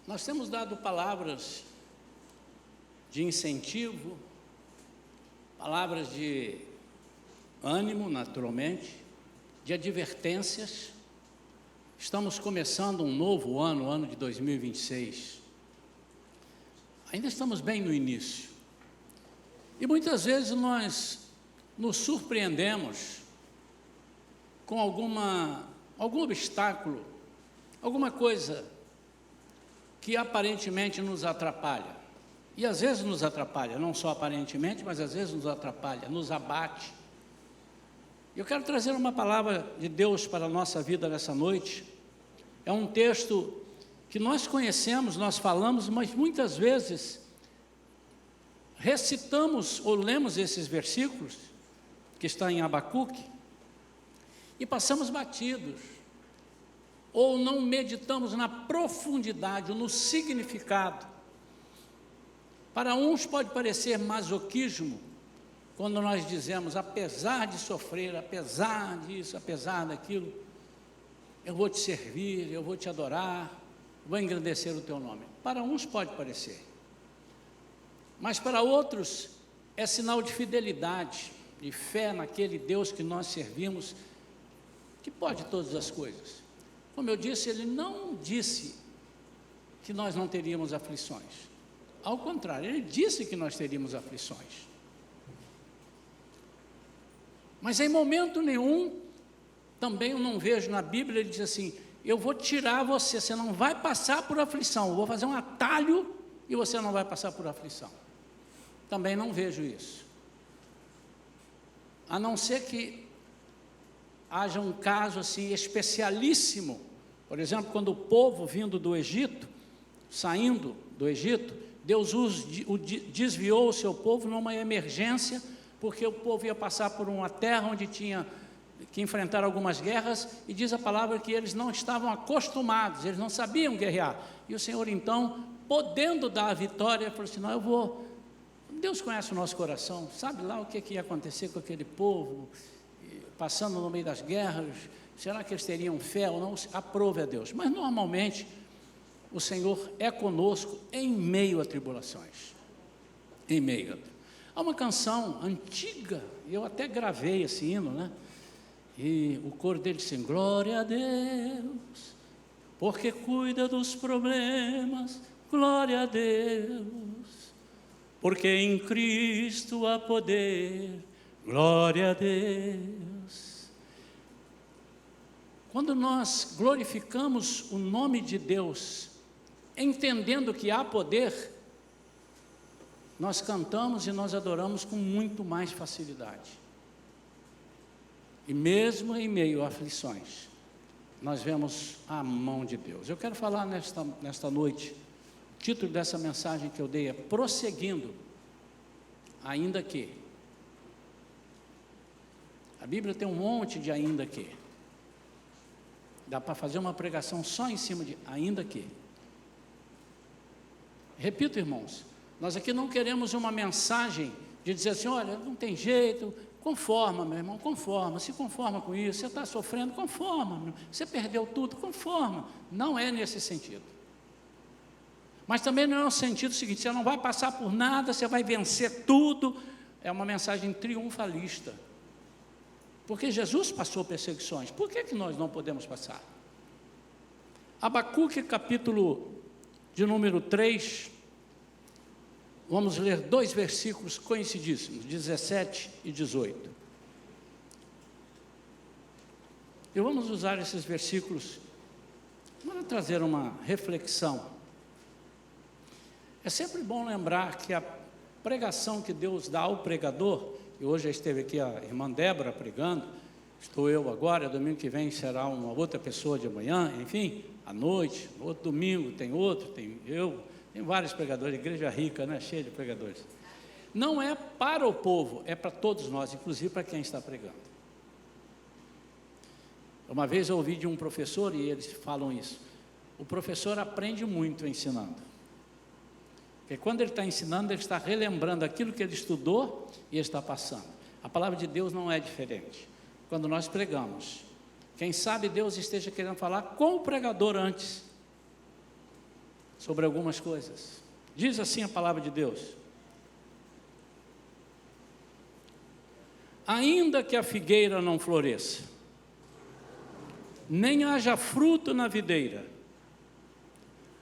Nós temos dado palavras de incentivo, palavras de ânimo, naturalmente, de advertências. Estamos começando um novo ano, o ano de 2026. Ainda estamos bem no início. E muitas vezes nós nos surpreendemos com algum obstáculo, alguma coisa que aparentemente nos atrapalha. E às vezes nos atrapalha, não só aparentemente, mas às vezes nos atrapalha, nos abate. Eu quero trazer uma palavra de Deus para a nossa vida nessa noite. É um texto que nós conhecemos, nós falamos, mas muitas vezes recitamos ou lemos esses versículos, que está em Abacuque, e passamos batidos, ou não meditamos na profundidade, no significado. Para uns pode parecer masoquismo, quando nós dizemos, apesar de sofrer, apesar disso, apesar daquilo, eu vou te servir, eu vou te adorar, vou engrandecer o teu nome. Para uns pode parecer, mas para outros é sinal de fidelidade, de fé naquele Deus que nós servimos, que pode todas as coisas. Como eu disse, ele não disse que nós não teríamos aflições. Ao contrário, ele disse que nós teríamos aflições. Mas em momento nenhum, também eu não vejo na Bíblia, ele diz assim, eu vou tirar você, você não vai passar por aflição, eu vou fazer um atalho e você não vai passar por aflição. Também não vejo isso. A não ser que haja um caso assim especialíssimo, por exemplo, quando o povo vindo do Egito, saindo do Egito, Deus desviou o seu povo numa emergência, porque o povo ia passar por uma terra onde tinha que enfrentar algumas guerras, e diz a palavra que eles não estavam acostumados, eles não sabiam guerrear, e o Senhor então, podendo dar a vitória, falou assim, não, eu vou, Deus conhece o nosso coração, sabe lá o que ia acontecer com aquele povo, passando no meio das guerras, será que eles teriam fé ou não? Aprove a Deus, mas normalmente, o Senhor é conosco em meio a tribulações, em meio. Há uma canção antiga, eu até gravei esse hino, né? E o coro dele diz assim, glória a Deus, porque cuida dos problemas, glória a Deus, porque em Cristo há poder, glória a Deus. Quando nós glorificamos o nome de Deus, entendendo que há poder, nós cantamos e nós adoramos com muito mais facilidade. E mesmo em meio a aflições, nós vemos a mão de Deus. Eu quero falar nesta noite, o título dessa mensagem que eu dei é Prosseguindo, ainda que. A Bíblia tem um monte de ainda que. Dá para fazer uma pregação só em cima de ainda que. Repito, irmãos, nós aqui não queremos uma mensagem de dizer assim, olha, não tem jeito, conforma, meu irmão, conforma, se conforma com isso, você está sofrendo, conforma, meu irmão, você perdeu tudo, conforma. Não é nesse sentido. Mas também não é o sentido seguinte, você não vai passar por nada, você vai vencer tudo. É uma mensagem triunfalista. Porque Jesus passou perseguições, por que nós não podemos passar? Abacuque, capítulo de número 3, vamos ler 2 versículos coincidíssimos, 17 e 18. E vamos usar esses versículos para trazer uma reflexão. É sempre bom lembrar que a pregação que Deus dá ao pregador, e hoje já esteve aqui a irmã Débora pregando, estou eu agora, domingo que vem será uma outra pessoa de manhã, enfim, à noite, no outro domingo tem outro, tem eu, tem vários pregadores, igreja rica, né, cheia de pregadores. Não é para o povo, é para todos nós, inclusive para quem está pregando. Uma vez eu ouvi de um professor, e eles falam isso, o professor aprende muito ensinando. Porque quando ele está ensinando, ele está relembrando aquilo que ele estudou e ele está passando. A palavra de Deus não é diferente. Quando nós pregamos, quem sabe Deus esteja querendo falar com o pregador antes. sobre algumas coisas. Diz assim a palavra de Deus: ainda que a figueira não floresça, nem haja fruto na videira,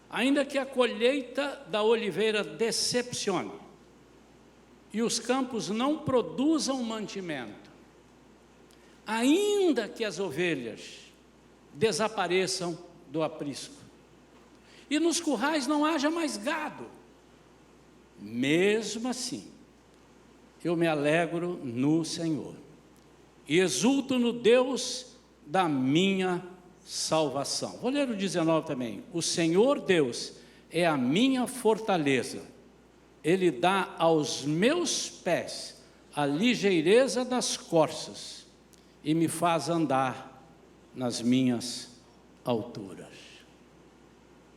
ainda que a colheita da oliveira decepcione, e os campos não produzam mantimento, ainda que as ovelhas desapareçam do aprisco, e nos currais não haja mais gado, mesmo assim, eu me alegro no Senhor, e exulto no Deus da minha salvação. Vou ler o 19 também. O Senhor Deus é a minha fortaleza, Ele dá aos meus pés a ligeireza das corças, e me faz andar nas minhas alturas.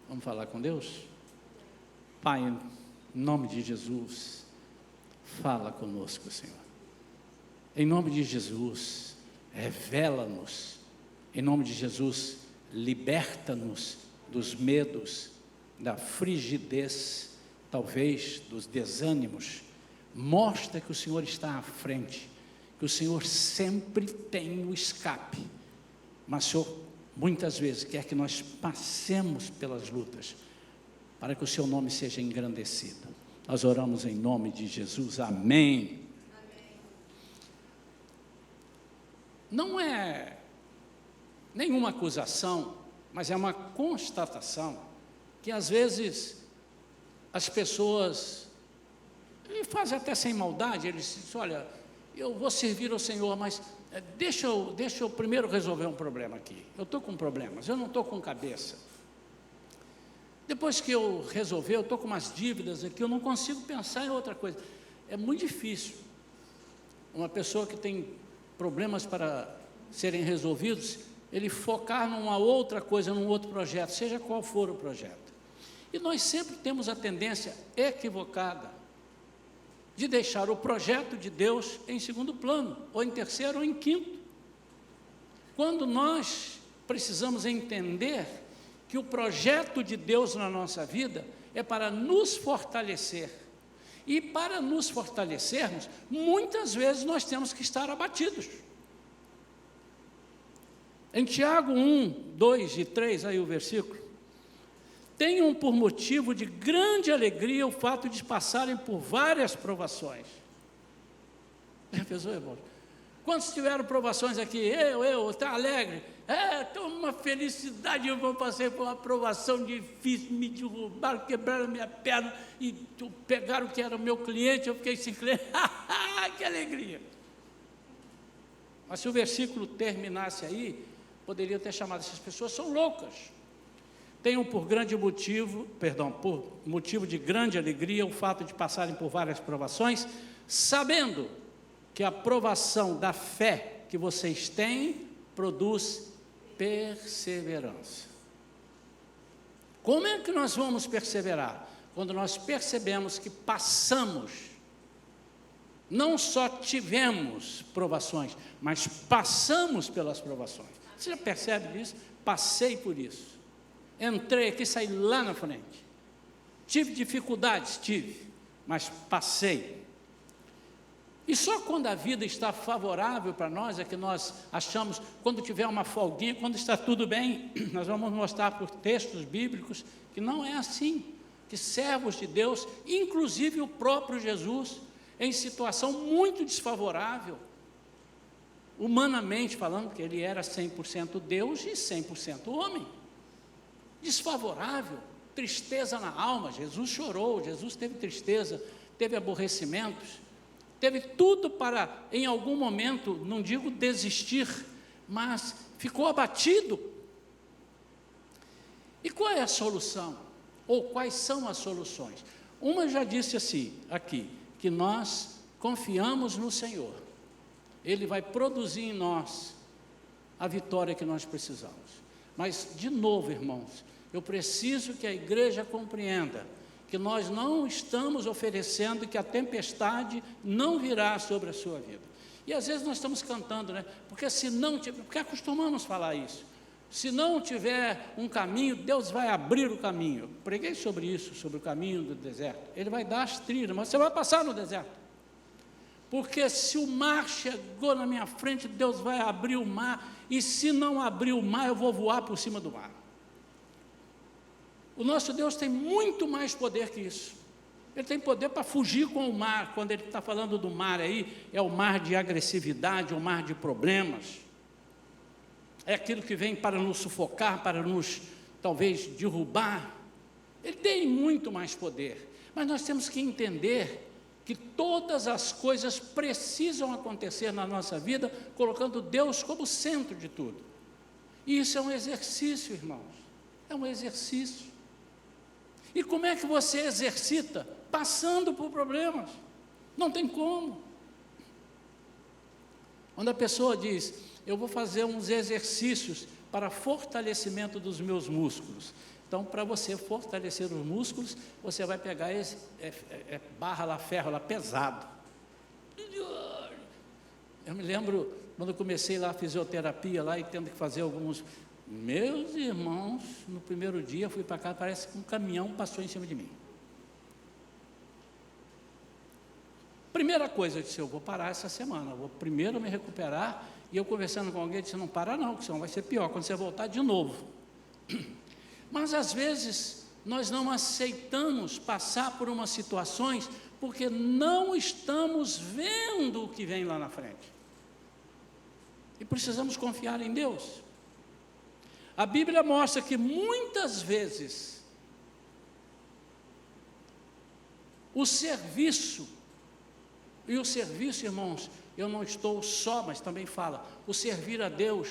Vamos falar com Deus? Pai, em nome de Jesus, fala conosco, Senhor. Em nome de Jesus, revela-nos. Em nome de Jesus, liberta-nos dos medos, da frigidez, talvez dos desânimos. Mostra que o Senhor está à frente, que o Senhor sempre tem o escape, mas o Senhor muitas vezes quer que nós passemos pelas lutas, para que o seu nome seja engrandecido. Nós oramos em nome de Jesus, amém. Não é nenhuma acusação, mas é uma constatação, que às vezes as pessoas, e fazem até sem maldade, eles dizem: olha, eu vou servir ao Senhor, mas deixa eu primeiro resolver um problema aqui. Eu estou com problemas, eu não estou com cabeça. Depois que eu resolver, eu estou com umas dívidas aqui, eu não consigo pensar em outra coisa. É muito difícil uma pessoa que tem problemas para serem resolvidos, ele focar numa outra coisa, num outro projeto, seja qual for o projeto. E nós sempre temos a tendência equivocada de deixar o projeto de Deus em segundo plano, ou em terceiro, ou em quinto. Quando nós precisamos entender que o projeto de Deus na nossa vida é para nos fortalecer. E para nos fortalecermos, muitas vezes nós temos que estar abatidos. Em Tiago 1, 2 e 3, aí o versículo: tenham por motivo de grande alegria o fato de passarem por várias provações. Já pensou, irmão? Quantos tiveram provações aqui? Está alegre? Estou uma felicidade, eu passei por uma provação difícil, me derrubaram, quebraram minha perna, e pegaram o que era o meu cliente, eu fiquei sem cliente, que alegria! Mas se o versículo terminasse aí, poderia ter chamado: essas pessoas são loucas. Tenham por motivo de grande alegria o fato de passarem por várias provações, sabendo que a provação da fé que vocês têm produz perseverança. Como é que nós vamos perseverar? Quando nós percebemos que passamos, não só tivemos provações, mas passamos pelas provações. Você já percebe isso? Passei por isso. Entrei aqui, saí lá na frente. Tive dificuldades, mas passei. E só quando a vida está favorável para nós é que nós achamos, quando tiver uma folguinha, quando está tudo bem, nós vamos mostrar por textos bíblicos que não é assim, que servos de Deus, inclusive o próprio Jesus, em situação muito desfavorável, humanamente falando, que ele era 100% Deus e 100% homem, desfavorável, tristeza na alma. Jesus chorou, Jesus teve tristeza, teve aborrecimentos, teve tudo para, em algum momento, não digo desistir, mas ficou abatido. E qual é a solução? Ou quais são as soluções? Uma já disse assim, aqui, que nós confiamos no Senhor. Ele vai produzir em nós a vitória que nós precisamos. Mas, de novo, irmãos, eu preciso que a igreja compreenda que nós não estamos oferecendo que a tempestade não virá sobre a sua vida. E às vezes nós estamos cantando, né? Porque acostumamos falar isso. Se não tiver um caminho, Deus vai abrir o caminho. Eu preguei sobre isso, sobre o caminho do deserto. Ele vai dar as trilhas, mas você vai passar no deserto. Porque se o mar chegou na minha frente, Deus vai abrir o mar, e se não abrir o mar, eu vou voar por cima do mar. O nosso Deus tem muito mais poder que isso. Ele tem poder para fugir com o mar. Quando ele está falando do mar aí, é o mar de agressividade, o mar de problemas. É aquilo que vem para nos sufocar, para nos, talvez, derrubar. Ele tem muito mais poder. Mas nós temos que entender que todas as coisas precisam acontecer na nossa vida, colocando Deus como centro de tudo. E isso é um exercício, irmãos. É um exercício. E como é que você exercita? Passando por problemas. Não tem como. Quando a pessoa diz, eu vou fazer uns exercícios para fortalecimento dos meus músculos. Então, para você fortalecer os músculos, você vai pegar esse barra lá, ferro lá, pesado. Eu me lembro, quando eu comecei lá a fisioterapia, lá e tendo que fazer alguns... Meus irmãos, no primeiro dia, fui para cá, parece que um caminhão passou em cima de mim. Primeira coisa, eu disse, eu vou parar essa semana, eu vou primeiro me recuperar, e eu conversando com alguém, eu disse, não para não, porque senão vai ser pior, quando você voltar de novo. Mas às vezes, nós não aceitamos passar por umas situações, porque não estamos vendo o que vem lá na frente. E precisamos confiar em Deus. A Bíblia mostra que muitas vezes, o serviço, e o serviço, irmãos, eu não estou só, mas também fala, o servir a Deus,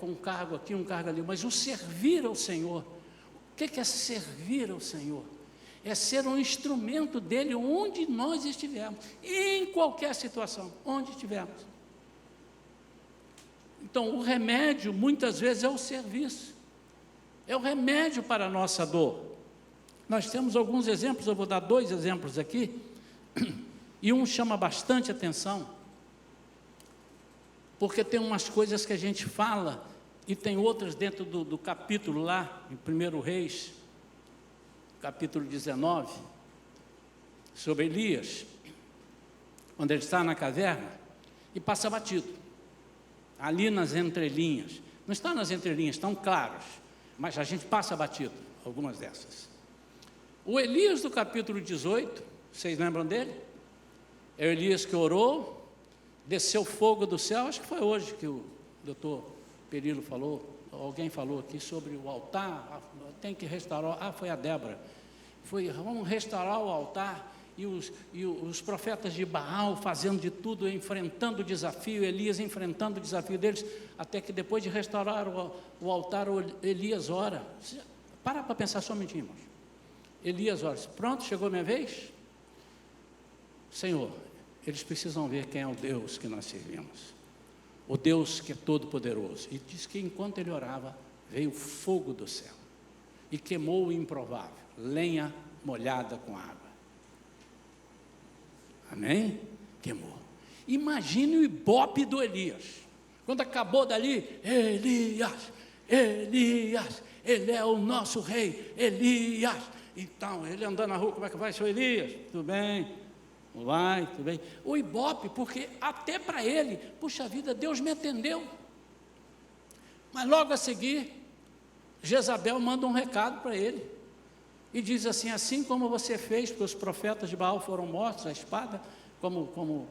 com um cargo aqui, um cargo ali, mas o servir ao Senhor. O que é servir ao Senhor? É ser um instrumento dEle onde nós estivermos, em qualquer situação, onde estivermos. Então, o remédio, muitas vezes, é o serviço. É o remédio para a nossa dor. Nós temos alguns exemplos, eu vou dar 2 exemplos aqui, e um chama bastante atenção, porque tem umas coisas que a gente fala, e tem outras dentro do capítulo lá, em 1 Reis, capítulo 19, sobre Elias, quando ele está na caverna, e passa batido. Ali nas entrelinhas, não está nas entrelinhas, estão claros, mas a gente passa batido, algumas dessas. O Elias do capítulo 18, vocês lembram dele? É o Elias que orou, desceu fogo do céu, acho que foi hoje que o doutor Perilo falou, alguém falou aqui sobre o altar, tem que restaurar, foi a Débora, vamos restaurar o altar, e os profetas de Baal fazendo de tudo, enfrentando o desafio, Elias enfrentando o desafio deles, até que depois de restaurar o altar, Elias ora. Para pensar só um minutinho, irmãos. Elias ora, pronto, chegou a minha vez? Senhor, eles precisam ver quem é o Deus que nós servimos, o Deus que é todo poderoso. E diz que enquanto ele orava, veio fogo do céu, e queimou o improvável, lenha molhada com água. Amém? Queimou. Imagine o ibope do Elias. Quando acabou dali, Elias, ele é o nosso rei, Elias. Então, ele andando na rua, como é que vai, seu Elias? Tudo bem? Vai, tudo bem. O ibope, porque até para ele, puxa vida, Deus me atendeu. Mas logo a seguir, Jezabel manda um recado para ele. E diz assim, assim como você fez, porque os profetas de Baal foram mortos, a espada, como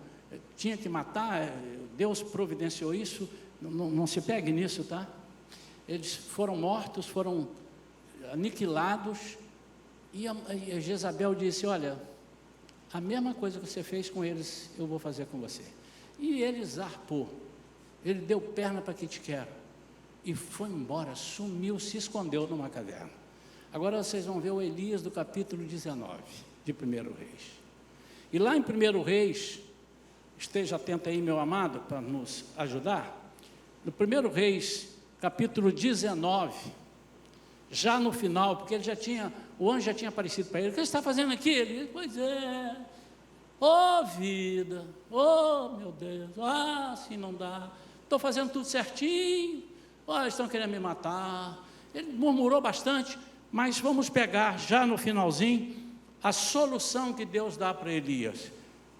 tinha que matar, Deus providenciou isso, não se pegue nisso, tá? Eles foram mortos, foram aniquilados, e a Jezabel disse, olha, a mesma coisa que você fez com eles, eu vou fazer com você. E ele zarpou, ele deu perna para que te quero, e foi embora, sumiu, se escondeu numa caverna. Agora vocês vão ver o Elias do capítulo 19, de 1 Reis. E lá em 1 Reis, esteja atento aí, meu amado, para nos ajudar. No 1 Reis, capítulo 19, já no final, porque o anjo já tinha aparecido para ele. O que ele está fazendo aqui? Ele disse, pois é, vida, meu Deus, assim não dá. Estou fazendo tudo certinho, Olha, estão querendo me matar. Ele murmurou bastante, mas vamos pegar já no finalzinho a solução que Deus dá para Elias.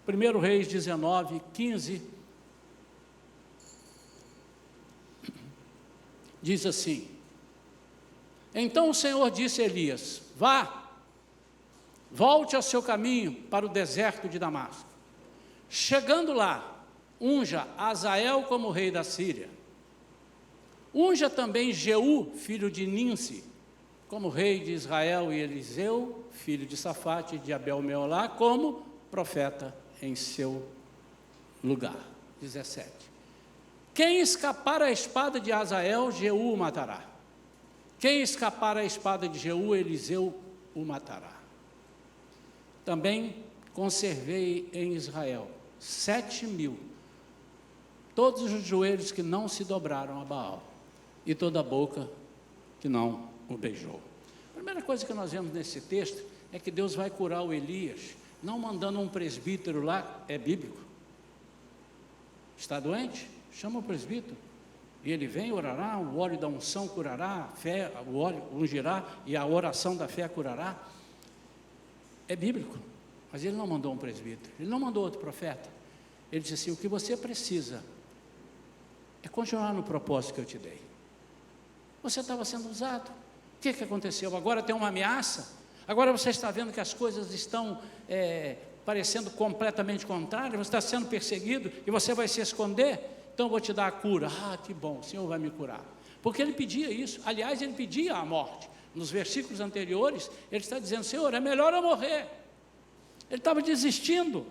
1 Reis 19, 15, diz assim: então o Senhor disse a Elias: vá, volte ao seu caminho para o deserto de Damasco. Chegando lá, unja Azael como rei da Síria. Unja também Jeú, filho de Ninsi, como rei de Israel, e Eliseu, filho de Safate, de Abel-Meolá, como profeta em seu lugar. 17. Quem escapar à espada de Azael, Jeú o matará. Quem escapar à espada de Jeú, Eliseu o matará. Também conservei em Israel 7.000, todos os joelhos que não se dobraram a Baal, e toda a boca que não o beijou. A primeira coisa que nós vemos nesse texto é que Deus vai curar o Elias, não mandando um presbítero lá, é bíblico. Está doente? Chama o presbítero. E ele vem, orará, o óleo da unção curará, a fé, o óleo ungirá, e a oração da fé curará. É bíblico, mas ele não mandou um presbítero, ele não mandou outro profeta. Ele disse assim: o que você precisa é continuar no propósito que eu te dei. Você estava sendo usado. O que aconteceu? Agora tem uma ameaça? Agora você está vendo que as coisas estão parecendo completamente contrárias, você está sendo perseguido e você vai se esconder? Então eu vou te dar a cura. Ah, que bom, o Senhor vai me curar. Porque ele pedia isso, aliás, ele pedia a morte. Nos versículos anteriores, ele está dizendo: Senhor, é melhor eu morrer. Ele estava desistindo.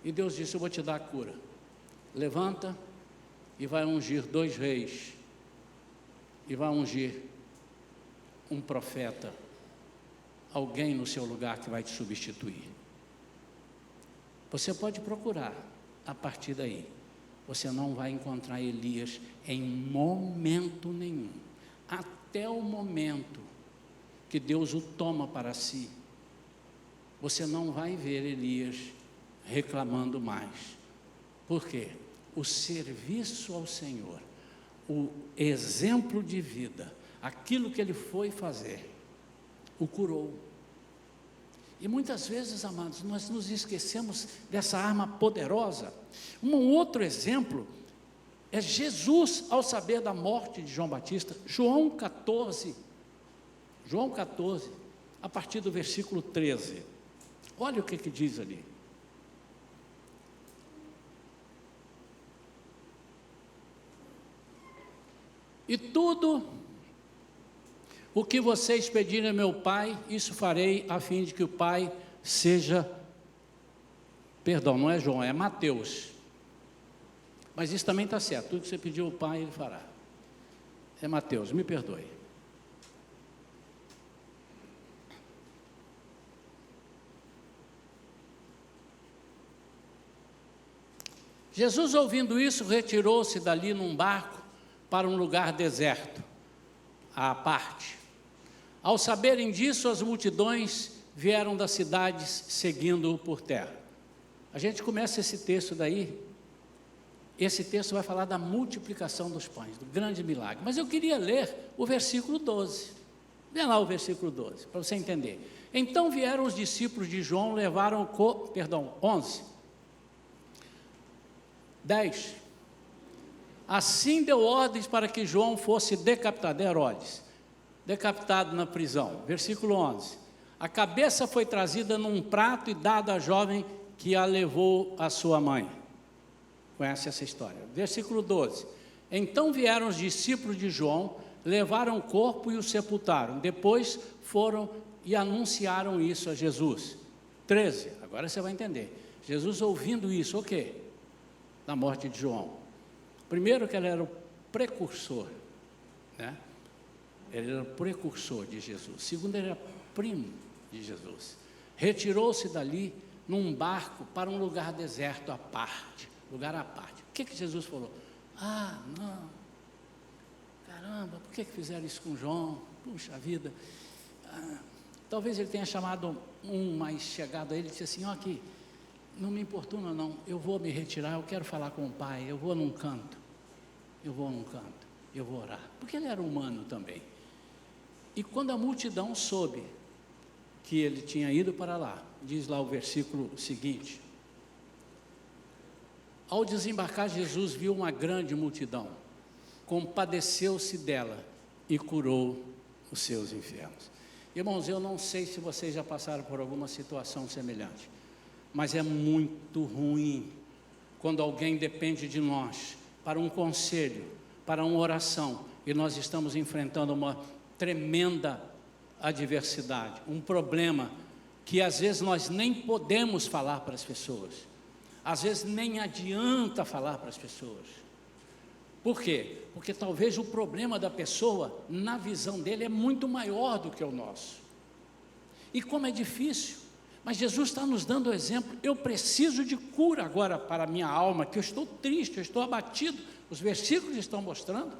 E Deus disse: eu vou te dar a cura. Levanta e vai ungir 2 reis. E vai ungir um profeta, alguém no seu lugar que vai te substituir. Você pode procurar, a partir daí, você não vai encontrar Elias em momento nenhum, até o momento que Deus o toma para si, você não vai ver Elias reclamando mais. Por quê? O serviço ao Senhor, o exemplo de vida, aquilo que ele foi fazer, o curou. E muitas vezes, amados, nós nos esquecemos dessa arma poderosa. Um outro exemplo é Jesus, ao saber da morte de João Batista. João 14, a partir do versículo 13. Olha o que diz ali. E tudo o que vocês pedirem a meu Pai, isso farei, a fim de que o Pai seja... Perdão, não é João, é Mateus. Mas isso também está certo, tudo que você pediu ao Pai, Ele fará. É Mateus, me perdoe. Jesus, ouvindo isso, retirou-se dali num barco para um lugar deserto, à parte. Ao saberem disso, as multidões vieram das cidades seguindo-o por terra. A gente começa esse texto daí, esse texto vai falar da multiplicação dos pães, do grande milagre. Mas eu queria ler o versículo 12. Vê lá o versículo 12, para você entender. Então vieram os discípulos de João, levaram 11. 10. Assim deu ordens para que João fosse decapitado, Herodes, decapitado na prisão. Versículo 11. A cabeça foi trazida num prato e dada à jovem que a levou à sua mãe. Conhece essa história. Versículo 12. Então vieram os discípulos de João, levaram o corpo e o sepultaram. Depois foram e anunciaram isso a Jesus. 13. Agora você vai entender. Jesus, ouvindo isso, o quê? Da morte de João. Primeiro, que ele era o precursor, né? Ele era o precursor de Jesus. Segundo, ele era primo de Jesus. Retirou-se dali num barco para um lugar deserto à parte. Lugar à parte. O que Jesus falou? Ah, não. Caramba, por que fizeram isso com João? Puxa vida. Talvez ele tenha chamado um mais chegado a ele e disse assim: ó, aqui, não me importuna não, eu vou me retirar, eu quero falar com o Pai, eu vou num canto. eu vou num canto, eu vou orar, porque ele era humano também. E quando a multidão soube que ele tinha ido para lá, diz lá o versículo seguinte: ao desembarcar, Jesus viu uma grande multidão, compadeceu-se dela e curou os seus enfermos. Irmãos, eu não sei se vocês já passaram por alguma situação semelhante, mas é muito ruim quando alguém depende de nós para um conselho, para uma oração, e nós estamos enfrentando uma tremenda adversidade, um problema que às vezes nós nem podemos falar para as pessoas, às vezes nem adianta falar para as pessoas. Por quê? Porque talvez o problema da pessoa, na visão dele, é muito maior do que o nosso. E como é difícil, mas Jesus está nos dando o exemplo. Eu preciso de cura agora para a minha alma, que eu estou triste, eu estou abatido. Os versículos estão mostrando.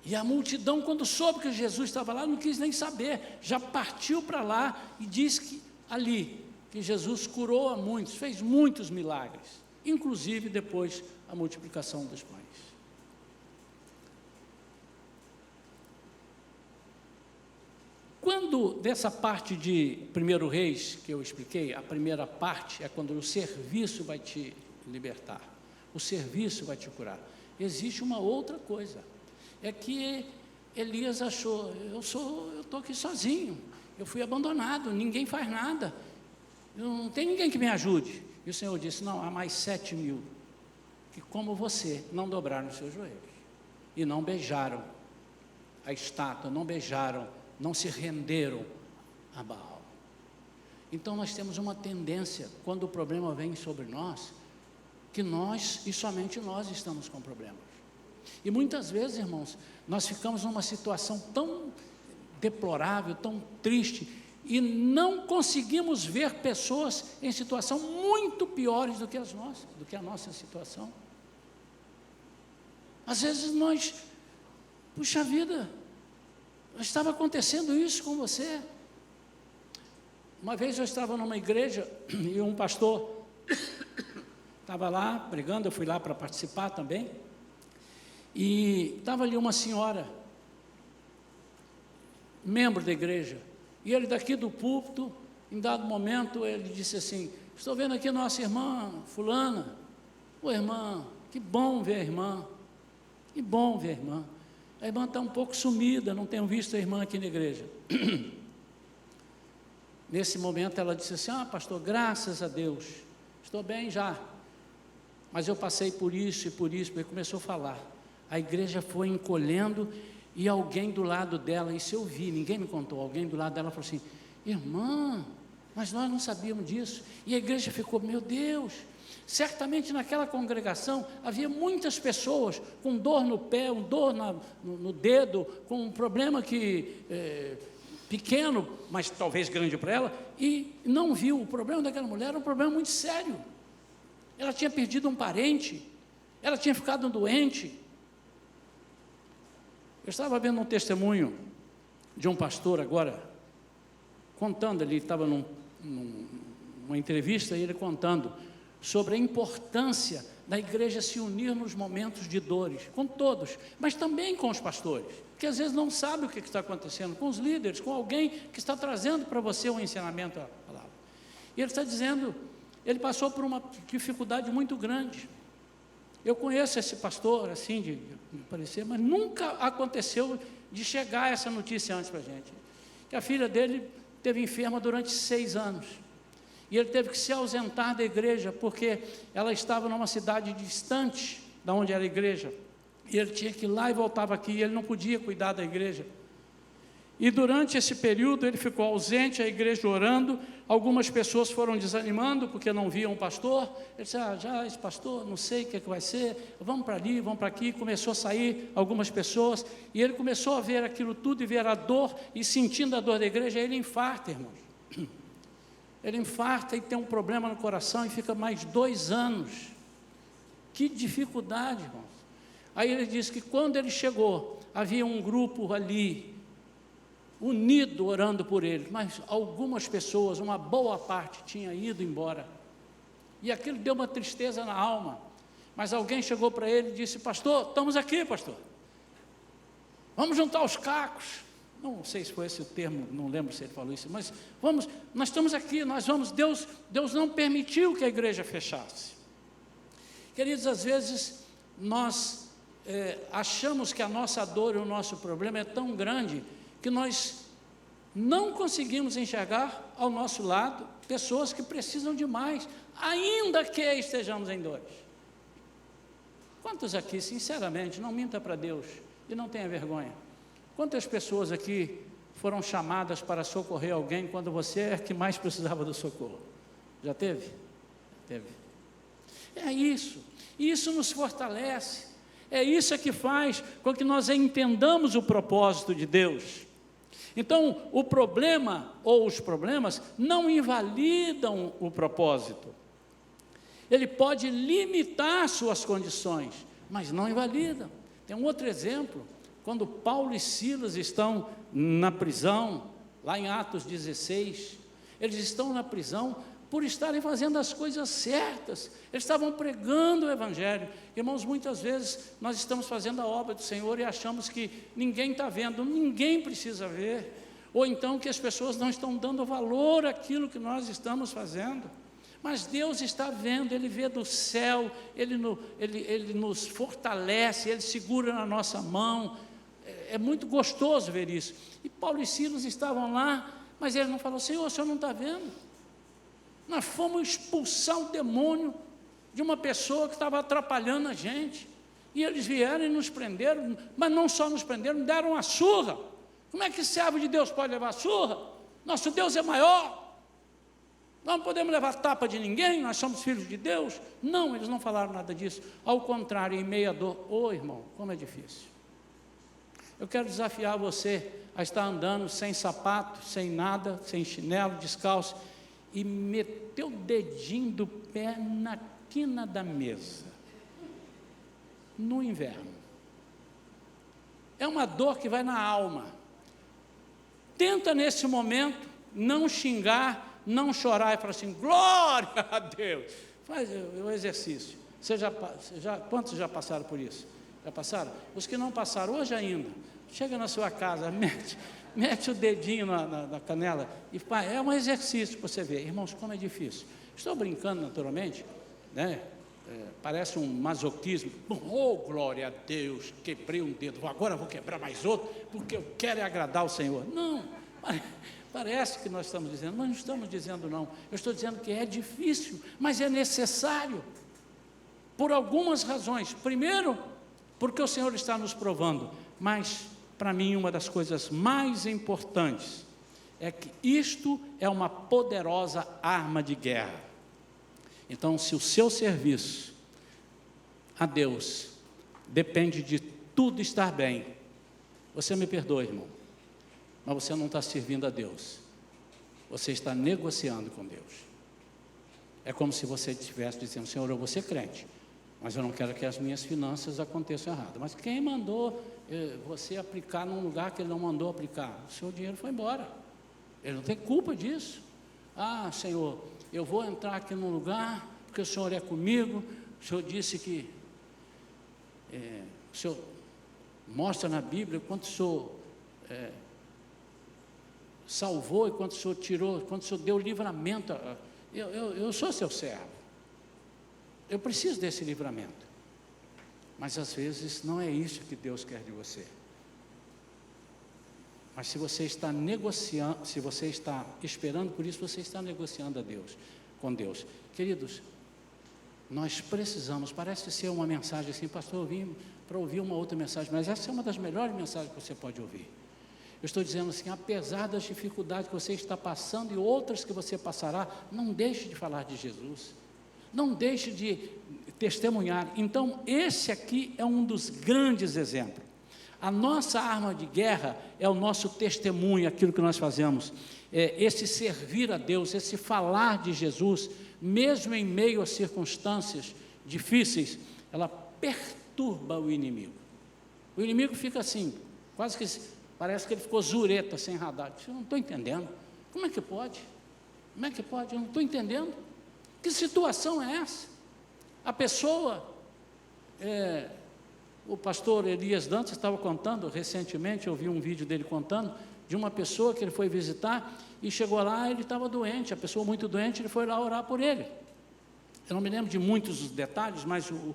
E a multidão, quando soube que Jesus estava lá, não quis nem saber, já partiu para lá e diz que ali, que Jesus curou a muitos, fez muitos milagres, inclusive depois a multiplicação dos pães. Quando dessa parte de 1 Reis que eu expliquei, a primeira parte é quando o serviço vai te libertar, o serviço vai te curar. Existe uma outra coisa, é que Elias achou, eu estou aqui sozinho, eu fui abandonado, ninguém faz nada, não tem ninguém que me ajude. E o Senhor disse: não, há mais 7.000 que, como você, não dobraram os seus joelhos e não beijaram a estátua, não beijaram, não se renderam a Baal. Então nós temos uma tendência, quando o problema vem sobre nós, que nós e somente nós estamos com problemas. E muitas vezes, irmãos, nós ficamos numa situação tão deplorável, tão triste, e não conseguimos ver pessoas em situação muito piores do que a nossa situação. Às vezes nós, puxa vida, estava acontecendo isso com você. Uma vez eu estava numa igreja e um pastor estava lá pregando, eu fui lá para participar também, e estava ali uma senhora, membro da igreja, e ele daqui do púlpito, em dado momento, ele disse assim: estou vendo aqui nossa irmã fulana. Ô irmã, que bom ver a irmã, que bom ver a irmã. A irmã está um pouco sumida, não tenho visto a irmã aqui na igreja. Nesse momento ela disse assim: pastor, graças a Deus, estou bem já, mas eu passei por isso e por isso. Ele começou a falar, a igreja foi encolhendo, e alguém do lado dela, isso eu vi, ninguém me contou, alguém do lado dela falou assim: irmã, mas nós não sabíamos disso. E a igreja ficou: meu Deus. Certamente naquela congregação havia muitas pessoas com dor no pé, dor no dedo, com um problema pequeno, mas talvez grande para ela, e não viu. O problema daquela mulher era um problema muito sério. Ela tinha perdido um parente, ela tinha ficado doente. Eu estava vendo um testemunho de um pastor agora, contando, ele estava numa entrevista, e ele contando sobre a importância da igreja se unir nos momentos de dores, com todos, mas também com os pastores, que às vezes não sabe o que está acontecendo, com os líderes, com alguém que está trazendo para você um ensinamento à palavra. E ele está dizendo, ele passou por uma dificuldade muito grande. Eu conheço esse pastor, assim, de parecer, mas nunca aconteceu de chegar essa notícia antes para a gente, que a filha dele esteve enferma durante 6 anos, e ele teve que se ausentar da igreja, porque ela estava numa cidade distante da onde era a igreja, e ele tinha que ir lá e voltava aqui, e ele não podia cuidar da igreja. E durante esse período ele ficou ausente, a igreja orando, algumas pessoas foram desanimando, porque não viam o pastor. Ele disse: já esse pastor, não sei o que vai ser, vamos para ali, vamos para aqui. Começou a sair algumas pessoas, e ele começou a ver aquilo tudo, e ver a dor, e sentindo a dor da igreja, ele infarta, irmãos. Ele infarta e tem um problema no coração, e fica mais 2 anos. Que dificuldade, irmãos. Aí ele disse que quando ele chegou, havia um grupo ali, unido, orando por ele, mas algumas pessoas, uma boa parte, tinha ido embora, e aquilo deu uma tristeza na alma, Mas alguém chegou para ele e disse: pastor, estamos aqui, pastor, vamos juntar os cacos. Não sei se foi esse o termo, não lembro se ele falou isso, mas vamos, nós estamos aqui, nós vamos. Deus não permitiu que a igreja fechasse. Queridos, às vezes nós achamos que a nossa dor e o nosso problema é tão grande que nós não conseguimos enxergar ao nosso lado pessoas que precisam de mais, ainda que estejamos em dores. Quantos aqui, sinceramente, não minta para Deus e não tenha vergonha? Quantas pessoas aqui foram chamadas para socorrer alguém quando você é que mais precisava do socorro? Já teve? Teve. É isso, e isso nos fortalece, é isso que faz com que nós entendamos o propósito de Deus. Então, o problema ou os problemas não invalidam o propósito. Ele pode limitar suas condições, mas não invalidam. Tem um outro exemplo, quando Paulo e Silas estão na prisão, lá em Atos 16, eles estão na prisão por estarem fazendo as coisas certas, eles estavam pregando o Evangelho. Irmãos, muitas vezes nós estamos fazendo a obra do Senhor e achamos que ninguém está vendo, ninguém precisa ver, ou então que as pessoas não estão dando valor àquilo que nós estamos fazendo, mas Deus está vendo, Ele vê do céu, Ele nos fortalece, Ele segura na nossa mão. É muito gostoso ver isso. E Paulo e Silas estavam lá, mas ele não falou: Senhor, o Senhor não está vendo? Nós fomos expulsar o demônio de uma pessoa que estava atrapalhando a gente, e eles vieram e nos prenderam, mas não só nos prenderam, deram uma surra. Como é que servo de Deus pode levar surra? Nosso Deus é maior, nós não podemos levar tapa de ninguém, nós somos filhos de Deus. Não, eles não falaram nada disso, ao contrário, em meio à dor. Irmão, como é difícil. Eu quero desafiar você a estar andando sem sapato, sem nada, sem chinelo, descalço, e meter o dedinho do pé na quina da mesa, no inverno. É uma dor que vai na alma. Tenta nesse momento não xingar, não chorar e falar assim: glória a Deus. Faz o exercício. Quantos já passaram por isso? Já passaram? Os que não passaram, hoje ainda, chega na sua casa, mete o dedinho na canela e faz. É um exercício para você ver. Irmãos, como é difícil. Estou brincando naturalmente, né? Parece um masoquismo. Oh, glória a Deus, quebrei um dedo, agora vou quebrar mais outro, porque eu quero agradar o Senhor. Não, parece que nós estamos dizendo, mas não estamos dizendo não. Eu estou dizendo que é difícil, mas é necessário, por algumas razões. Primeiro, porque o Senhor está nos provando, mas para mim uma das coisas mais importantes é que isto é uma poderosa arma de guerra. Então, se o seu serviço a Deus depende de tudo estar bem, você me perdoe, irmão, mas você não está servindo a Deus, você está negociando com Deus. É como se você estivesse dizendo: Senhor, eu vou ser crente, mas eu não quero que as minhas finanças aconteçam errado. Mas quem mandou você aplicar num lugar que Ele não mandou aplicar? O seu dinheiro foi embora, Ele não tem culpa disso. Ah, Senhor, eu vou entrar aqui num lugar, porque o Senhor é comigo, o Senhor disse que, o Senhor mostra na Bíblia quanto o Senhor salvou, e quanto o Senhor tirou, quanto o Senhor deu livramento. Eu sou seu servo, eu preciso desse livramento, mas às vezes não é isso que Deus quer de você. Mas se você está negociando, se você está esperando por isso, você está negociando com Deus. Queridos, nós precisamos, parece ser uma mensagem assim: pastor, eu vim para ouvir uma outra mensagem, mas essa é uma das melhores mensagens que você pode ouvir. Eu estou dizendo assim: apesar das dificuldades que você está passando e outras que você passará, não deixe de falar de Jesus, não deixe de testemunhar. Então, esse aqui é um dos grandes exemplos. A nossa arma de guerra é o nosso testemunho, aquilo que nós fazemos, esse servir a Deus, esse falar de Jesus, mesmo em meio a circunstâncias difíceis, ela perturba o inimigo. O inimigo fica assim, quase que parece que ele ficou zureta, sem radar. Eu não estou entendendo. Como é que pode? Como é que pode? Eu não estou entendendo. Que situação é essa? A pessoa O pastor Elias Dantas estava contando, recentemente, eu vi um vídeo dele contando, de uma pessoa que ele foi visitar, e chegou lá, ele estava doente, a pessoa muito doente, ele foi lá orar por ele. Eu não me lembro de muitos detalhes, mas o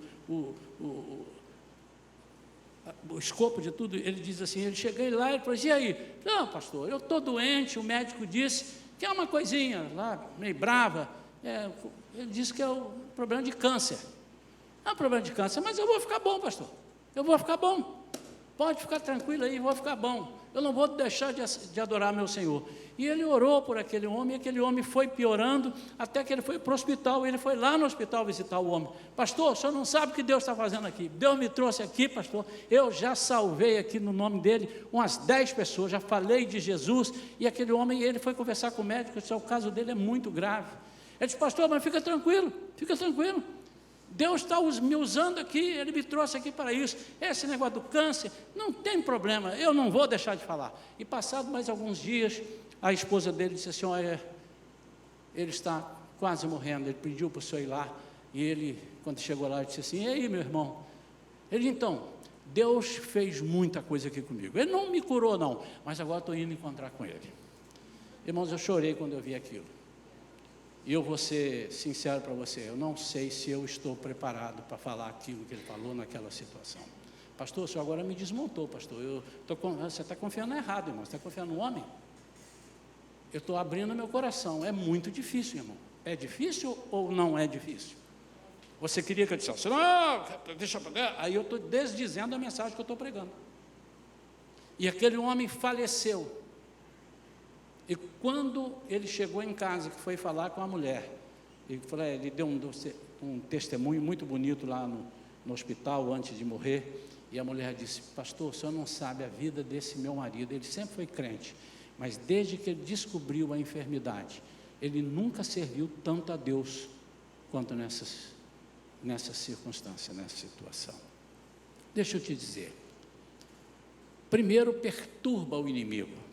escopo de tudo, ele diz assim, ele cheguei lá, ele falou assim, e aí? Não, pastor, eu estou doente, o médico disse que é uma coisinha lá, meio brava, ele disse que é o problema de câncer. É um problema de câncer, mas eu vou ficar bom, pastor, eu vou ficar bom, pode ficar tranquilo aí, eu vou ficar bom, eu não vou deixar de adorar meu Senhor. E ele orou por aquele homem, e aquele homem foi piorando, até que ele foi para o hospital, ele foi lá no hospital visitar o homem. Pastor, o senhor não sabe o que Deus está fazendo aqui, Deus me trouxe aqui, pastor, eu já salvei aqui no nome dele umas 10 pessoas, já falei de Jesus, e aquele homem, ele foi conversar com o médico, disse, o caso dele é muito grave. Ele disse, pastor, mas fica tranquilo, Deus está me usando aqui, Ele me trouxe aqui para isso, esse negócio do câncer, não tem problema, eu não vou deixar de falar. E passado mais alguns dias, a esposa dele disse assim, olha, ele está quase morrendo, ele pediu para o senhor ir lá, e ele, quando chegou lá, ele disse assim, e aí meu irmão? Ele, então, Deus fez muita coisa aqui comigo, Ele não me curou não, mas agora estou indo encontrar com Ele. Irmãos, eu chorei quando eu vi aquilo. E eu vou ser sincero para você, eu não sei se eu estou preparado para falar aquilo que ele falou naquela situação. Pastor, o senhor agora me desmontou, pastor. Você está confiando errado, irmão, você está confiando no homem? Eu estou abrindo meu coração, é muito difícil, irmão. É difícil ou não é difícil? Você queria que eu dissesse, não, deixa eu pregar. Aí eu estou desdizendo a mensagem que eu estou pregando. E aquele homem faleceu. E quando ele chegou em casa, que foi falar com a mulher, ele deu um testemunho muito bonito lá no hospital, antes de morrer, e a mulher disse, pastor, o senhor não sabe a vida desse meu marido, ele sempre foi crente, mas desde que ele descobriu a enfermidade, ele nunca serviu tanto a Deus, quanto nessa circunstância, nessa situação. Deixa eu te dizer, primeiro perturba o inimigo.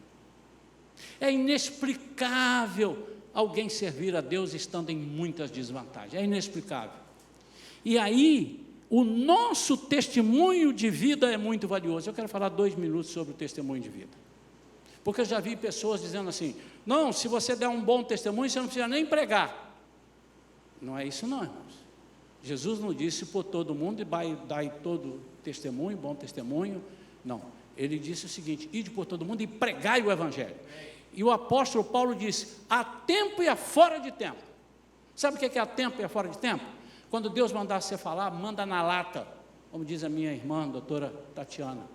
É inexplicável alguém servir a Deus estando em muitas desvantagens, é inexplicável. E aí, o nosso testemunho de vida é muito valioso. Eu quero falar 2 minutos sobre o testemunho de vida, porque eu já vi pessoas dizendo assim, não, se você der um bom testemunho, você não precisa nem pregar. Não é isso não, irmãos. Jesus não disse por todo mundo, e vai dar todo testemunho, bom testemunho, não. Ele disse o seguinte, ide por todo mundo e pregai o Evangelho. E o apóstolo Paulo disse, há tempo e há fora de tempo. Sabe o que é há tempo e há fora de tempo? Quando Deus mandar você falar, manda na lata, como diz a minha irmã, a doutora Tatiana.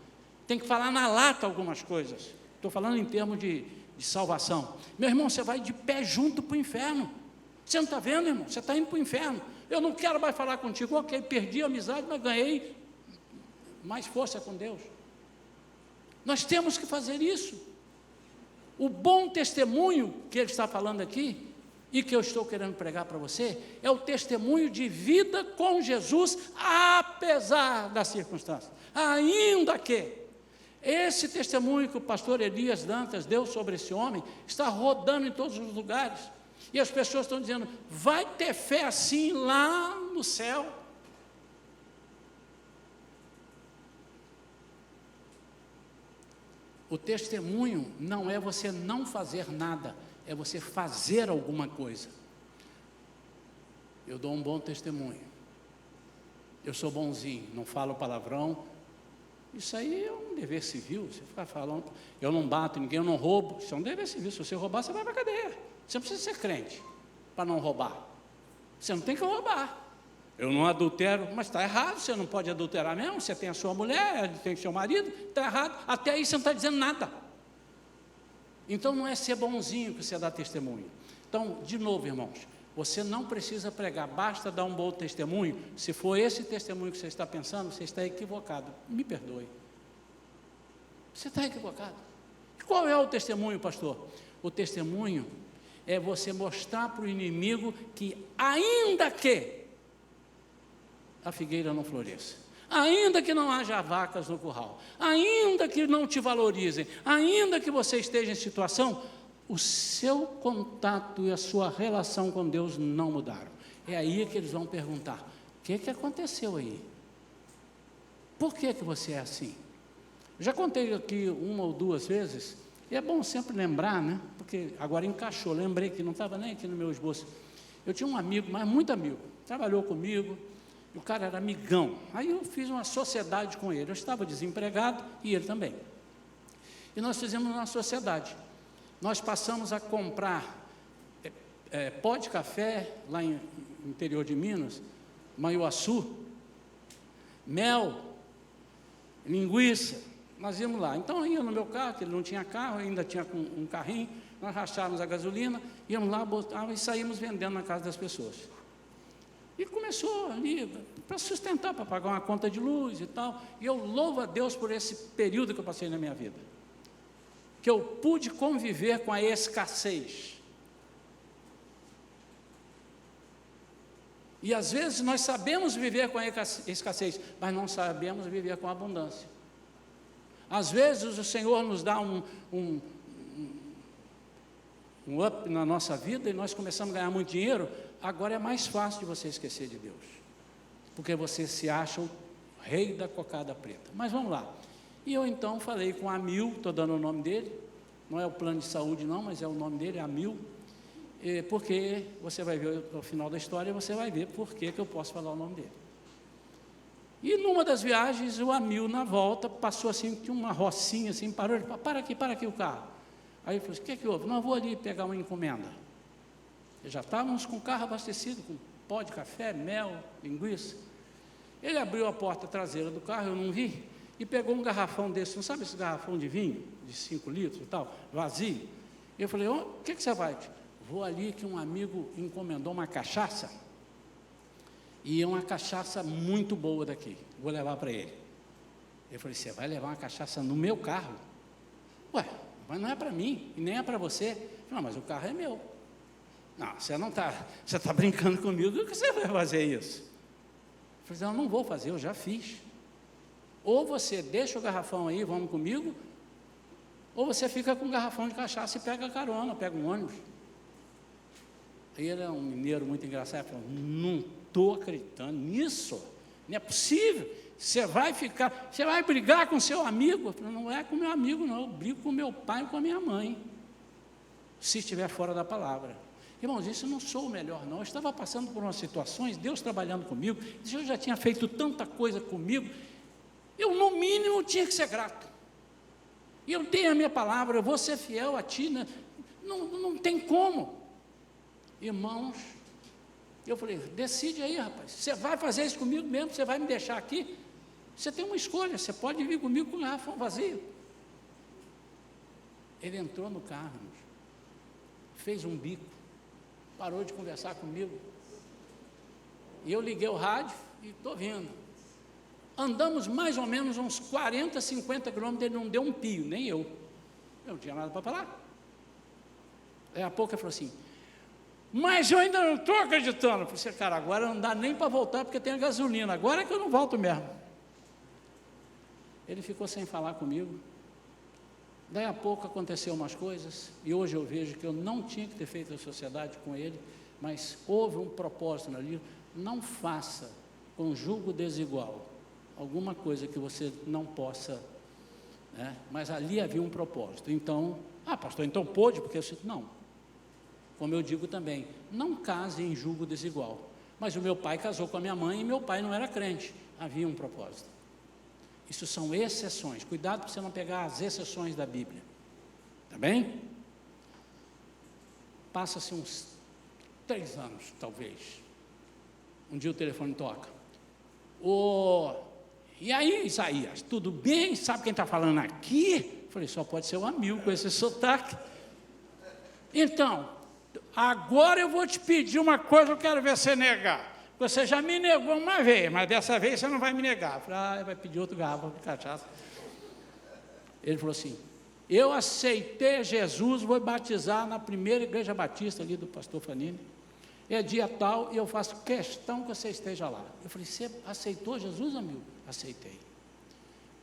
Tem que falar na lata algumas coisas. Estou falando em termos de salvação. Meu irmão, você vai de pé junto para o inferno. Você não está vendo, irmão? Você está indo para o inferno. Eu não quero mais falar contigo. Ok, perdi a amizade, mas ganhei mais força com Deus. Nós temos que fazer isso. O bom testemunho que ele está falando aqui, e que eu estou querendo pregar para você, é o testemunho de vida com Jesus, apesar das circunstâncias. Ainda que esse testemunho que o pastor Elias Dantas deu sobre esse homem, está rodando em todos os lugares, e as pessoas estão dizendo, vai ter fé assim lá no céu. O testemunho não é você não fazer nada, é você fazer alguma coisa. Eu dou um bom testemunho, eu sou bonzinho, não falo palavrão, isso aí é um dever civil, você ficar falando, eu não bato ninguém, eu não roubo, isso é um dever civil, se você roubar, você vai para a cadeia, você não precisa ser crente para não roubar, você não tem que roubar. Eu não adultero, mas está errado, você não pode adulterar mesmo, você tem a sua mulher, ele tem o seu marido, está errado, até aí você não está dizendo nada. Então não é ser bonzinho que você dá testemunho. Então, de novo, irmãos, você não precisa pregar, basta dar um bom testemunho. Se for esse testemunho que você está pensando, você está equivocado, me perdoe. Você está equivocado. E qual é o testemunho, pastor? O testemunho é você mostrar para o inimigo que ainda que a figueira não floresça, ainda que não haja vacas no curral, ainda que não te valorizem, ainda que você esteja em situação, o seu contato e a sua relação com Deus não mudaram. É aí que eles vão perguntar, o que aconteceu aí? Por que você é assim? Já contei aqui uma ou duas vezes, e é bom sempre lembrar, né? Porque agora encaixou, lembrei que não estava nem aqui no meu esboço. Eu tinha um amigo, mas muito amigo, trabalhou comigo, e o cara era amigão. Aí eu fiz uma sociedade com ele, eu estava desempregado e ele também. E nós fizemos uma sociedade. Nós passamos a comprar pó de café, lá no interior de Minas, Manhuaçu, mel, linguiça, nós íamos lá. Então, eu ia no meu carro, que ele não tinha carro, ainda tinha um carrinho, nós rachávamos a gasolina, íamos lá, botávamos e saímos vendendo na casa das pessoas. E começou ali, para sustentar, para pagar uma conta de luz e tal, e eu louvo a Deus por esse período que eu passei na minha vida, que eu pude conviver com a escassez. E às vezes nós sabemos viver com a escassez, mas não sabemos viver com a abundância. Às vezes o Senhor nos dá um up na nossa vida e nós começamos a ganhar muito dinheiro. Agora é mais fácil de você esquecer de Deus, porque você se acha o rei da cocada preta. Mas vamos lá. E eu então falei com a Amil, estou dando o nome dele, não é o plano de saúde não, mas é o nome dele, Amil. Porque você vai ver ao final da história, você vai ver por que eu posso falar o nome dele. E numa das viagens, o Amil, na volta, passou assim, tinha uma rocinha assim, parou, ele falou, para aqui o carro. Aí ele falou, o que houve? Não, eu vou ali pegar uma encomenda. E já estávamos com o carro abastecido, com pó de café, mel, linguiça. Ele abriu a porta traseira do carro, eu não vi, e pegou um garrafão desse, não sabe esse garrafão de vinho, de 5 litros e tal, vazio. Eu falei, o que você vai? Vou ali que um amigo encomendou uma cachaça, e é uma cachaça muito boa daqui, vou levar para ele. Eu falei, você vai levar uma cachaça no meu carro? Ué, mas não é para mim, e nem é para você. Não, mas o carro é meu. Não, você está brincando comigo, por que você vai fazer isso? Eu falei, não vou fazer, eu já fiz. Ou você deixa o garrafão aí, vamos comigo, ou você fica com o garrafão de cachaça e pega a carona, pega um ônibus. Aí ele é um mineiro muito engraçado, falou, não estou acreditando nisso, não é possível, você vai brigar com seu amigo? Eu falei, não é com meu amigo não, eu brigo com meu pai e com a minha mãe, se estiver fora da palavra. Irmãos, isso eu não sou o melhor não, eu estava passando por umas situações, Deus trabalhando comigo, Deus já tinha feito tanta coisa comigo, eu no mínimo tinha que ser grato, e eu tenho a minha palavra, eu vou ser fiel a ti, né? Não tem como. Irmãos, eu falei, decide aí, rapaz, você vai fazer isso comigo mesmo, você vai me deixar aqui? Você tem uma escolha, você pode vir comigo com o garrafão vazio. Ele entrou no carro, fez um bico, parou de conversar comigo, e eu liguei o rádio e estou vindo. Andamos mais ou menos uns 40, 50 quilômetros, ele não deu um pio, nem eu não tinha nada para falar. Daí a pouco ele falou assim, mas eu ainda não estou acreditando. Eu falei, cara, agora não dá nem para voltar, porque tem a gasolina, agora é que eu não volto mesmo. Ele ficou sem falar comigo, daí a pouco aconteceu umas coisas, e hoje eu vejo que eu não tinha que ter feito a sociedade com ele, mas houve um propósito ali, não faça com julgo desigual, alguma coisa que você não possa, né? Mas ali havia um propósito, então, pastor, então pôde, porque eu disse, não. Como eu digo também, não case em julgo desigual. Mas o meu pai casou com a minha mãe e meu pai não era crente. Havia um propósito. Isso são exceções. Cuidado para você não pegar as exceções da Bíblia. Tá bem? Passa-se uns 3 anos, talvez. Um dia o telefone toca. E aí, Isaías, tudo bem? Sabe quem está falando aqui? Eu falei, só pode ser um amigo com esse sotaque. Então, agora eu vou te pedir uma coisa, eu quero ver você negar. Você já me negou uma vez, mas dessa vez você não vai me negar. Eu falei, vai pedir outro garrafa de cachaça. Ele falou assim, eu aceitei Jesus, vou batizar na primeira igreja batista ali do pastor Fanini. É dia tal e eu faço questão que você esteja lá. Eu falei, você aceitou Jesus, amigo? Aceitei.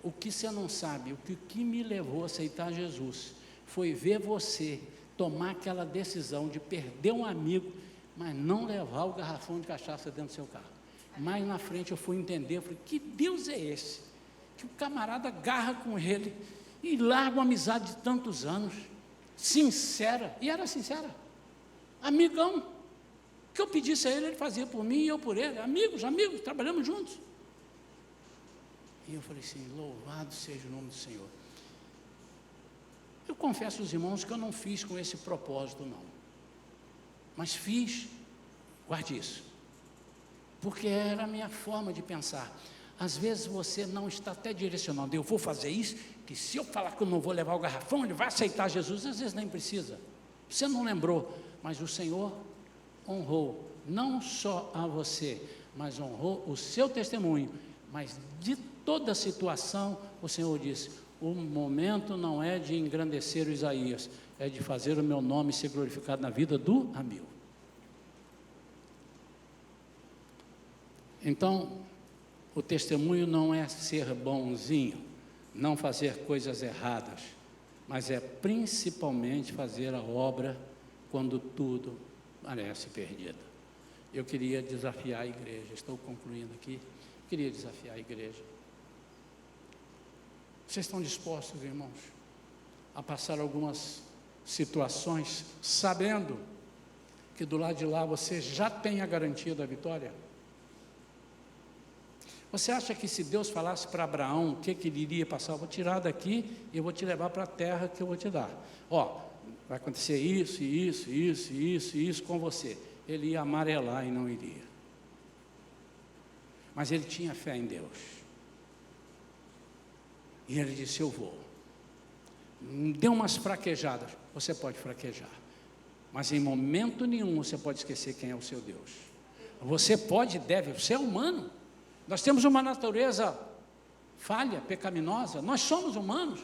O que você não sabe, o que me levou a aceitar Jesus, foi ver você tomar aquela decisão de perder um amigo, mas não levar o garrafão de cachaça dentro do seu carro. Mais na frente eu fui entender, eu falei, que Deus é esse? que o camarada agarra com ele e larga uma amizade de tantos anos, sincera, e era sincera, amigão, o que eu pedisse a ele, ele fazia por mim e eu por ele, amigos, trabalhamos juntos. E eu falei assim, louvado seja o nome do Senhor. Eu confesso aos irmãos que eu não fiz com esse propósito não, mas fiz, guarde isso, porque era a minha forma de pensar. Às vezes você não está até direcionando, eu vou fazer isso, que se eu falar que eu não vou levar o garrafão, ele vai aceitar Jesus, às vezes nem precisa, você não lembrou, mas o Senhor honrou, não só a você, mas honrou o seu testemunho, mas de toda a situação, o Senhor disse, o momento não é de engrandecer o Isaías, é de fazer o meu nome ser glorificado na vida do amigo. Então, o testemunho não é ser bonzinho, não fazer coisas erradas, mas é principalmente fazer a obra quando tudo parece perdido. Eu queria desafiar a igreja, estou concluindo aqui, queria desafiar a igreja. Vocês estão dispostos, irmãos, a passar algumas situações, sabendo que do lado de lá você já tem a garantia da vitória? Você acha que se Deus falasse para Abraão o que ele iria passar, eu vou tirar daqui e eu vou te levar para a terra que eu vou te dar. Ó, vai acontecer isso com você. Ele ia amarelar e não iria. Mas ele tinha fé em Deus. E ele disse, eu vou. Deu umas fraquejadas, você pode fraquejar. Mas em momento nenhum você pode esquecer quem é o seu Deus. Você pode, deve, você é humano. Nós temos uma natureza falha, pecaminosa, nós somos humanos,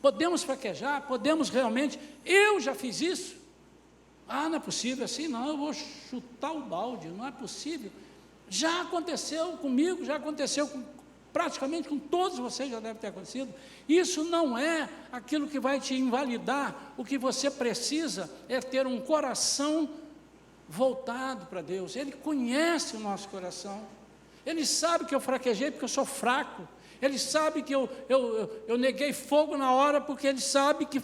podemos fraquejar, podemos realmente, eu já fiz isso, não é possível assim, não, eu vou chutar o balde, não é possível, já aconteceu comigo, já aconteceu praticamente com todos vocês, já deve ter acontecido, isso não é aquilo que vai te invalidar, o que você precisa é ter um coração voltado para Deus, Ele conhece o nosso coração, Ele sabe que eu fraquejei porque eu sou fraco. Ele sabe que eu neguei fogo na hora porque Ele sabe que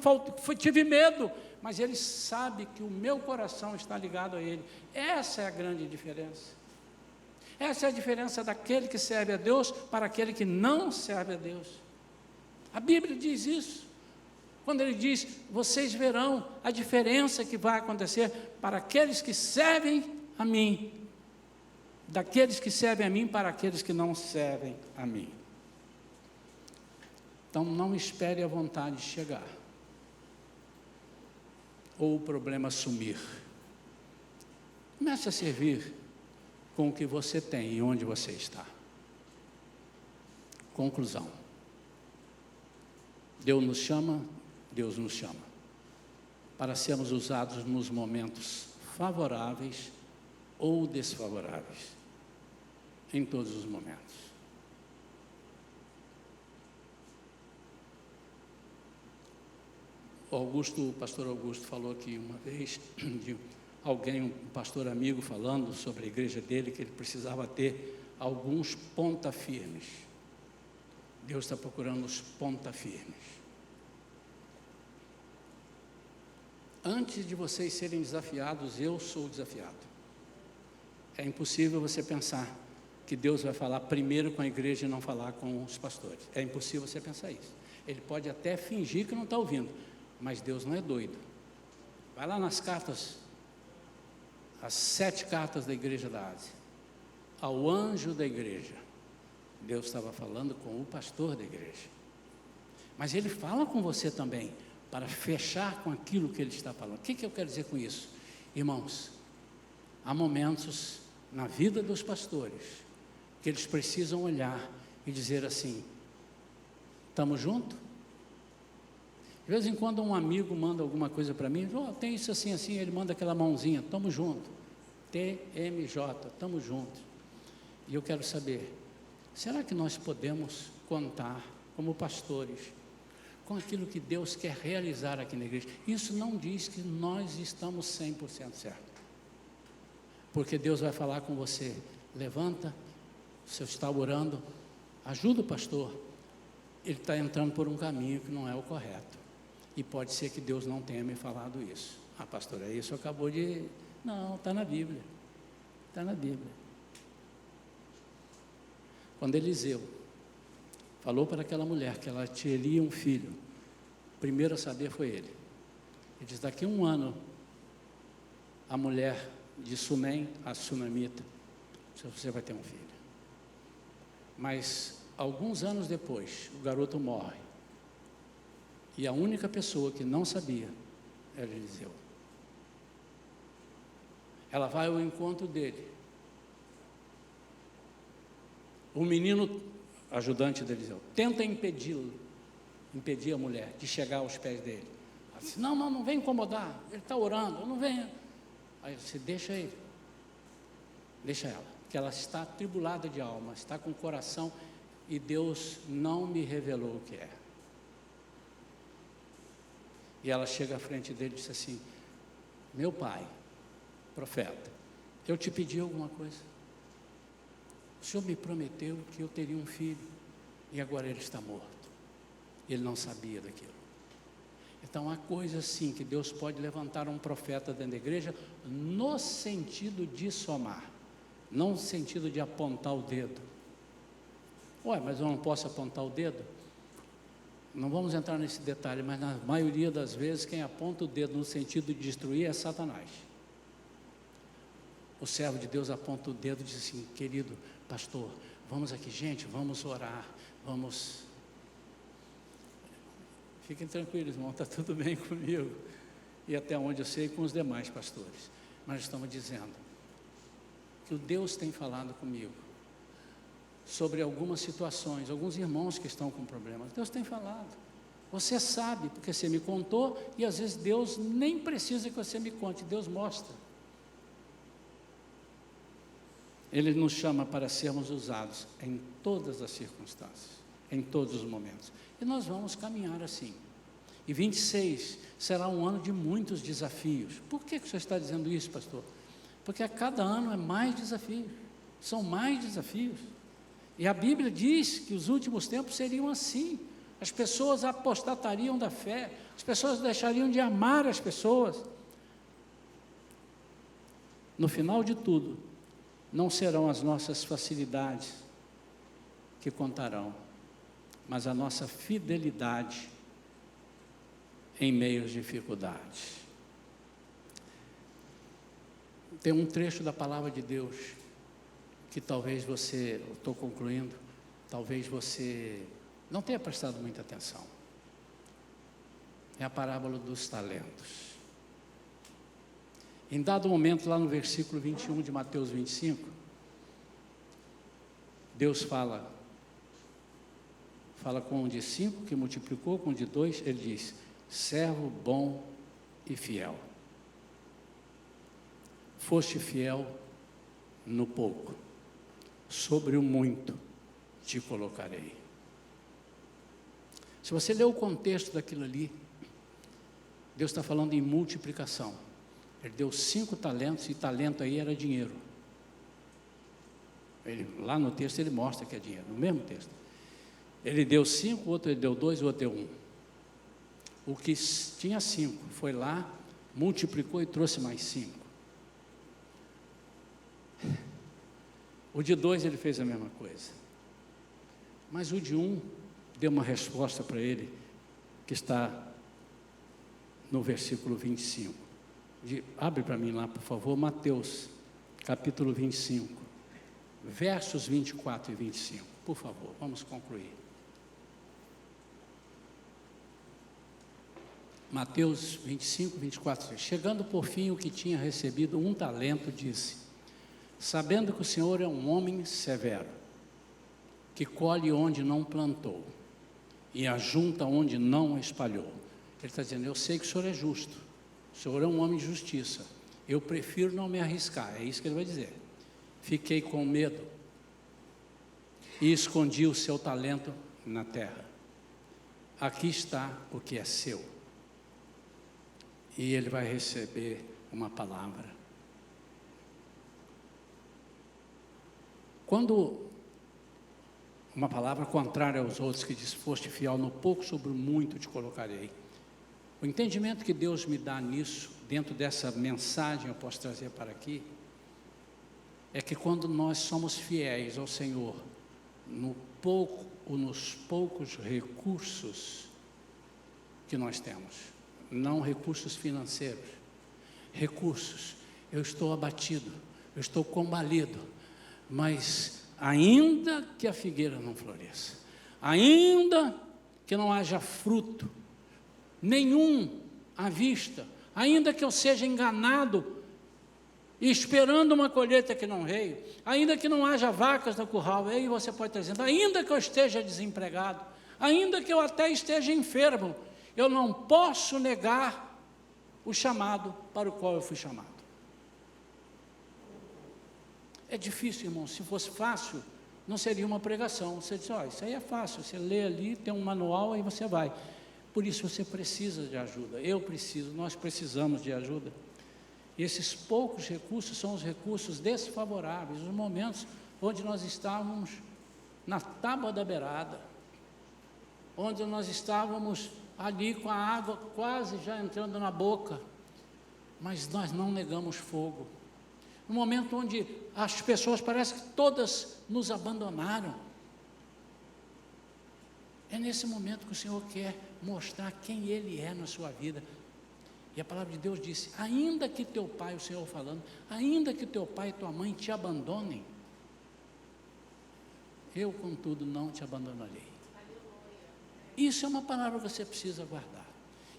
tive medo. Mas Ele sabe que o meu coração está ligado a Ele. Essa é a grande diferença. Essa é a diferença daquele que serve a Deus para aquele que não serve a Deus. A Bíblia diz isso. Quando Ele diz, vocês verão a diferença que vai acontecer para aqueles que servem a mim. Daqueles que servem a mim para aqueles que não servem a mim. Então não espere a vontade chegar, ou o problema sumir. Comece a servir com o que você tem e onde você está. Conclusão. Deus nos chama para sermos usados nos momentos favoráveis ou desfavoráveis. Em todos os momentos. O pastor Augusto falou aqui uma vez, de alguém, um pastor amigo falando sobre a igreja dele, que ele precisava ter alguns ponta firmes. Deus está procurando os ponta firmes. Antes de vocês serem desafiados, eu sou desafiado. É impossível você pensar que Deus vai falar primeiro com a igreja e não falar com os pastores. É impossível você pensar isso. Ele pode até fingir que não está ouvindo, mas Deus não é doido. Vai lá nas cartas, as 7 cartas da igreja da Ásia, ao anjo da igreja. Deus estava falando com o pastor da igreja. Mas Ele fala com você também, para fechar com aquilo que Ele está falando. O que eu quero dizer com isso? Irmãos, há momentos na vida dos pastores que eles precisam olhar e dizer assim, estamos juntos? De vez em quando um amigo manda alguma coisa para mim, tem isso assim, ele manda aquela mãozinha, estamos juntos, TMJ, estamos juntos. E eu quero saber, será que nós podemos contar, como pastores, com aquilo que Deus quer realizar aqui na igreja? Isso não diz que nós estamos 100% certos, porque Deus vai falar com você, levanta, você está orando, ajuda o pastor, ele está entrando por um caminho que não é o correto. E pode ser que Deus não tenha me falado isso. Ah, pastor, é isso acabou de... Não, está na Bíblia. Está na Bíblia. Quando Eliseu falou para aquela mulher que ela teria um filho, o primeiro a saber foi ele. Ele diz, daqui a 1 ano, a mulher de Sunem, a sunamita, você vai ter um filho. Mas, alguns anos depois, o garoto morre. E a única pessoa que não sabia era Eliseu. Ela vai ao encontro dele. O menino, ajudante de Eliseu, tenta impedir a mulher de chegar aos pés dele. Ela disse, não vem incomodar, ele está orando, não venha. Aí ele disse, deixa ele, deixa ela, que ela está atribulada de alma, está com o coração, e Deus não me revelou o que é. E ela chega à frente dele e disse assim, meu pai, profeta, eu te pedi alguma coisa? O Senhor me prometeu que eu teria um filho, e agora ele está morto. Ele não sabia daquilo. Então, há coisas assim que Deus pode levantar um profeta dentro da igreja, no sentido de somar, não no sentido de apontar o dedo. Ué, mas eu não posso apontar o dedo? Não vamos entrar nesse detalhe, mas na maioria das vezes, quem aponta o dedo no sentido de destruir é Satanás. O servo de Deus aponta o dedo e diz assim, querido pastor, vamos aqui, gente, vamos orar, vamos... Fiquem tranquilos, irmão, está tudo bem comigo, e até onde eu sei, com os demais pastores. Mas estamos dizendo que o Deus tem falado comigo sobre algumas situações, alguns irmãos que estão com problemas. Deus tem falado. Você sabe, porque você me contou, e às vezes Deus nem precisa que você me conte, Deus mostra. Ele nos chama para sermos usados em todas as circunstâncias, em todos os momentos. E nós vamos caminhar assim. E 26 será um ano de muitos desafios. Por que o senhor está dizendo isso, pastor? Porque a cada ano é mais desafios. São mais desafios. E a Bíblia diz que os últimos tempos seriam assim. As pessoas apostatariam da fé. As pessoas deixariam de amar as pessoas. No final de tudo, não serão as nossas facilidades que contarão, mas a nossa fidelidade em meio às dificuldades. Tem um trecho da palavra de Deus que talvez você, eu estou concluindo, talvez você não tenha prestado muita atenção. É a parábola dos talentos. Em dado momento, lá no versículo 21 de Mateus 25, Deus fala com o de 5 que multiplicou, com o de 2, ele diz, servo bom e fiel. Foste fiel no pouco, sobre o muito te colocarei. Se você ler o contexto daquilo ali, Deus está falando em multiplicação. Ele deu 5 talentos, e talento aí era dinheiro. Lá no texto ele mostra que é dinheiro, no mesmo texto. Ele deu 5, o outro ele deu 2, o outro deu 1. O que tinha 5 foi lá, multiplicou e trouxe mais 5. O de 2 ele fez a mesma coisa. Mas o de 1 deu uma resposta para ele, que está no versículo 25. Abre para mim lá, por favor, Mateus, capítulo 25, versos 24 e 25. Por favor, vamos concluir. Mateus 25, 24. Chegando por fim o que tinha recebido 1 talento, disse, sabendo que o Senhor é um homem severo, que colhe onde não plantou, e ajunta onde não espalhou. Ele está dizendo, eu sei que o Senhor é justo, o Senhor é um homem de justiça, eu prefiro não me arriscar, é isso que ele vai dizer. Fiquei com medo, e escondi o seu talento na terra. Aqui está o que é seu. E ele vai receber uma palavra. Quando Uma palavra contrária aos outros que diz: foste fiel no pouco, sobre o muito te colocarei. O entendimento que Deus me dá nisso, dentro dessa mensagem eu posso trazer para aqui, é que quando nós somos fiéis ao Senhor, no pouco ou nos poucos recursos que nós temos, não recursos financeiros, recursos, eu estou abatido, eu estou combalido, mas ainda que a figueira não floresça, ainda que não haja fruto nenhum à vista, ainda que eu seja enganado e esperando uma colheita que não veio, ainda que não haja vacas no curral, aí você pode estar dizendo, ainda que eu esteja desempregado, ainda que eu até esteja enfermo, eu não posso negar o chamado para o qual eu fui chamado. É difícil, irmão. Se fosse fácil, não seria uma pregação. Você diz, ó, isso aí é fácil, você lê ali, tem um manual, aí você vai. Por isso você precisa de ajuda, eu preciso, nós precisamos de ajuda. E esses poucos recursos são os recursos desfavoráveis, os momentos onde nós estávamos na tábua da beirada, onde nós estávamos ali com a água quase já entrando na boca, mas nós não negamos fogo. No momento onde as pessoas parecem que todas nos abandonaram, é nesse momento que o Senhor quer mostrar quem Ele é na sua vida. E a palavra de Deus disse, ainda que teu pai, o Senhor falando, ainda que teu pai e tua mãe te abandonem, eu, contudo, não te abandonarei. Isso é uma palavra que você precisa guardar.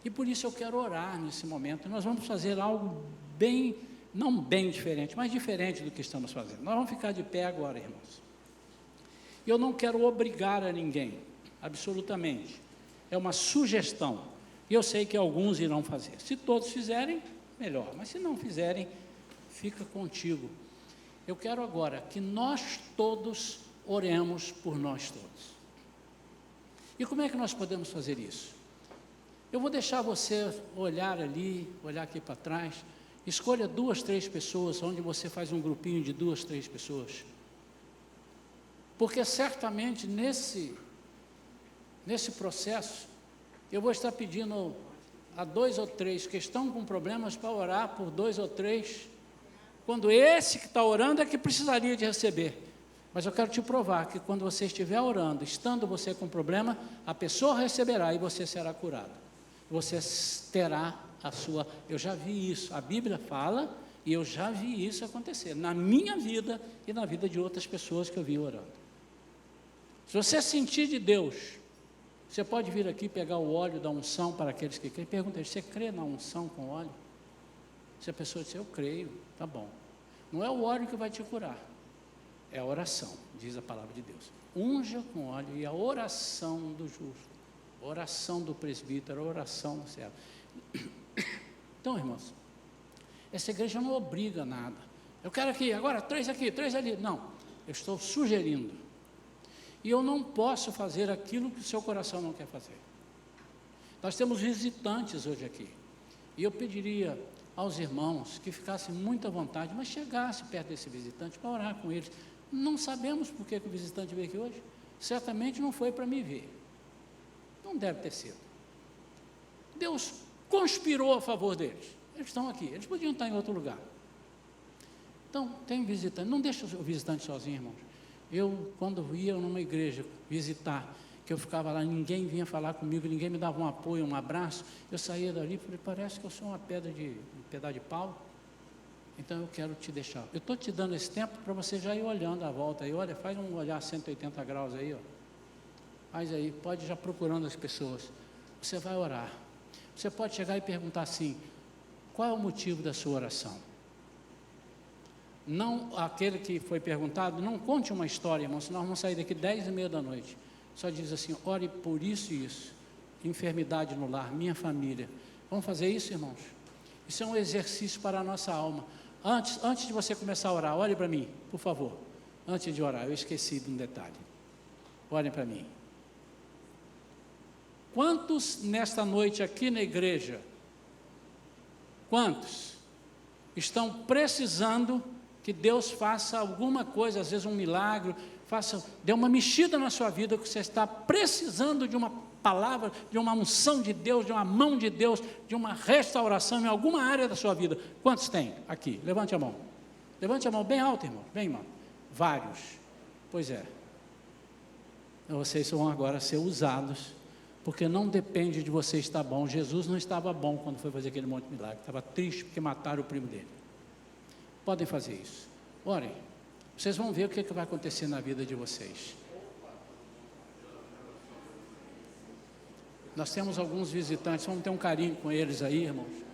E por isso eu quero orar nesse momento. Nós vamos fazer algo bem, não bem diferente, mas diferente do que estamos fazendo. Nós vamos ficar de pé agora, irmãos. E eu não quero obrigar a ninguém, absolutamente. É uma sugestão. E eu sei que alguns irão fazer. Se todos fizerem, melhor. Mas se não fizerem, fica contigo. Eu quero agora que nós todos oremos por nós todos. E como é que nós podemos fazer isso? Eu vou deixar você olhar ali, olhar aqui para trás. Escolha 2, 3 pessoas, onde você faz um grupinho de 2, 3 pessoas. Porque certamente nesse processo, eu vou estar pedindo a 2 ou 3 que estão com problemas para orar por 2 ou 3, quando esse que está orando é que precisaria de receber. Mas eu quero te provar que quando você estiver orando, estando você com problema, a pessoa receberá e você será curado. Você terá a sua... Eu já vi isso, a Bíblia fala, e eu já vi isso acontecer, na minha vida e na vida de outras pessoas que eu vi orando. Se você sentir de Deus, você pode vir aqui pegar o óleo da unção para aqueles que creem. Pergunta, você crê na unção com óleo? Se a pessoa disser, eu creio, tá bom. Não é o óleo que vai te curar, é a oração, diz a palavra de Deus. Unja com óleo e a oração do justo, a oração do presbítero, a oração do servo. Então, irmãos, essa igreja não obriga nada. Eu quero aqui, agora 3 aqui, 3 ali. Não, eu estou sugerindo. E eu não posso fazer aquilo que o seu coração não quer fazer. Nós temos visitantes hoje aqui. E eu pediria aos irmãos que ficassem muito à vontade, mas chegassem perto desse visitante para orar com eles. Não sabemos por que o visitante veio aqui hoje. Certamente não foi para me ver. Não deve ter sido. Deus conspirou a favor deles. Eles estão aqui, eles podiam estar em outro lugar. Então, tem visitante, não deixa o visitante sozinho, irmãos. Eu, quando ia numa igreja visitar, que eu ficava lá, ninguém vinha falar comigo, ninguém me dava um apoio, um abraço, eu saía dali e falei, parece que eu sou um pedaço de pau, então eu quero te deixar. Eu estou te dando esse tempo para você já ir olhando à volta aí, olha, faz um olhar 180 graus aí, ó. Faz aí, pode ir já procurando as pessoas. Você vai orar. Você pode chegar e perguntar assim, qual é o motivo da sua oração? Não, aquele que foi perguntado, não conte uma história, irmão, senão nós vamos sair daqui 10h30 da noite. Só diz assim, ore por isso e isso, enfermidade no lar, minha família. Vamos fazer isso, irmãos? Isso é um exercício para a nossa alma. Antes de você começar a orar, olhe para mim, por favor. Antes de orar, eu esqueci de um detalhe. Olhem para mim. Quantos nesta noite aqui na igreja, quantos estão precisando que Deus faça alguma coisa, às vezes um milagre, dê uma mexida na sua vida, que você está precisando de uma palavra, de uma unção de Deus, de uma mão de Deus, de uma restauração em alguma área da sua vida. Quantos tem aqui? Levante a mão. Levante a mão bem alta, irmão. Bem, irmão. Vários. Pois é. Vocês vão agora ser usados, porque não depende de você estar bom. Jesus não estava bom quando foi fazer aquele monte de milagre. Estava triste porque mataram o primo dele. Podem fazer isso. Orem. Vocês vão ver o que vai acontecer na vida de vocês. Nós temos alguns visitantes, vamos ter um carinho com eles aí, irmãos.